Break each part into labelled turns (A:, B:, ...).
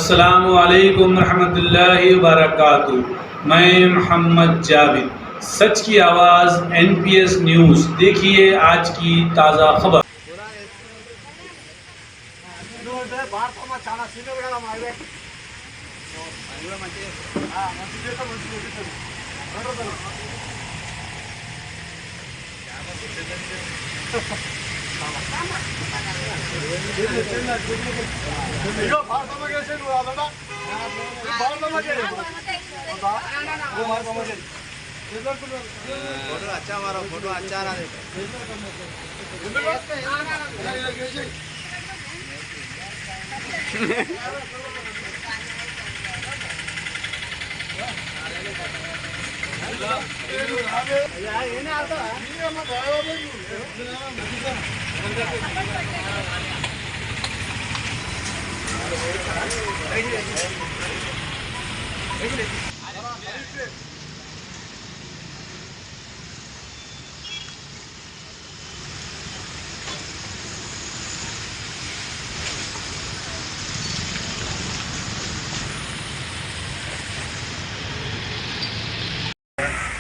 A: अस्सलामु अलैकुम रहमतुल्लाहि व बरकातुहू। मैं मोहम्मद जावेद, सच की आवाज़ NPS न्यूज़। देखिए आज की ताज़ा खबर।
B: फोटो अच्छा मारो, फोटो अच्छा रहा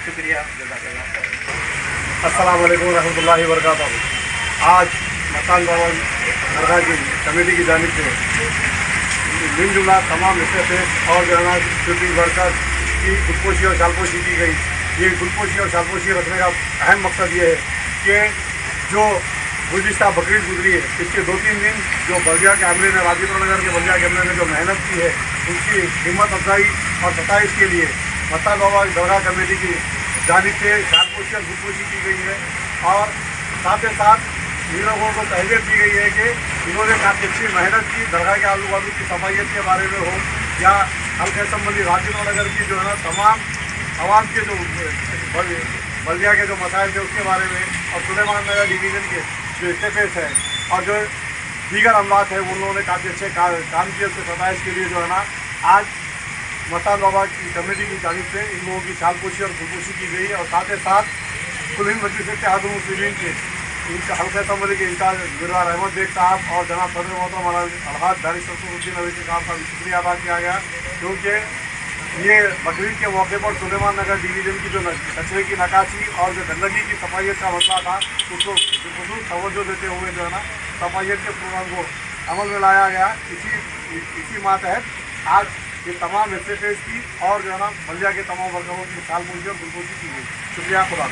B: शुक्रिया।
C: अस्सलाम वालेकुम रहमतुल्लाहि व बरकातहू। आज मकान भवन दरगाह की कमेटी की जानिब से मिल जुमला तमाम एसएफएस और जो है ना शूटिंग वर्कर्स की खुदपोशी और शालपोशी की गई। ये खुदपोशी और शालपोशी रखने का अहम मकसद ये है कि जो गुज़िश्ता बकरीद गुजरी है, इसके 2-3 दिन जो बल्दिया के अमले ने, राजीपुर नगर के बल्दिया के अमले ने जो मेहनत की है, उनकी हिम्मत अफजाई और सताइश के लिए मकान भवन दरगाह कमेटी की जानिब से शालपोशी और खुदपोशी की गई है। और साथ ही साथ इन लोगों को तहरीर दी गई है कि इन्होंने काफ़ी अच्छी मेहनत की, दरगाह के आलू बालू की सफाइयत के बारे में हो या हल्के संबंधी राजीपुर नगर की जो है ना तमाम आवाम के जो बल्दिया के जो मसाइल थे उसके बारे में, और सुलेमान नगर डिवीज़न के जो एसएफएस है और जो दीगर अमलात है उन लोगों ने काफ़ी अच्छे काम किए। उसके सताइश के लिए जो है ना आज मसान बाबा की कमेटी की जानिब से इन लोगों की शालपोशी और खुदपोशी की गई। और साथ ही साथ कुल हिंद मजलिस इत्तेहादुल मुस्लिमीन के इनके हल्का असम्बली के इंचार्ज गिरवार अहमद बेग साहब और जनाब सदर मोहतरम अलहाज दानिश शमसुद्दीन अवैसी साहब का शुक्रिया अदा किया गया, क्योंकि ये बकरीद के मौके पर सुलेमान नगर डिवीज़न की जो कचरे की नकाशी और जो गंदगी की सफाइयत का मसला था उसको खसूस तवज्जो देते हुए जो है ना सफाइयत के प्रोग्राम को अमल में लाया गया। इसी मातहत आज ये तमाम एसएफएस की और जो है ना बल्दिया के तमाम वर्करों की शालपोशी और खुदपोशी की गई। शुक्रिया खुदा।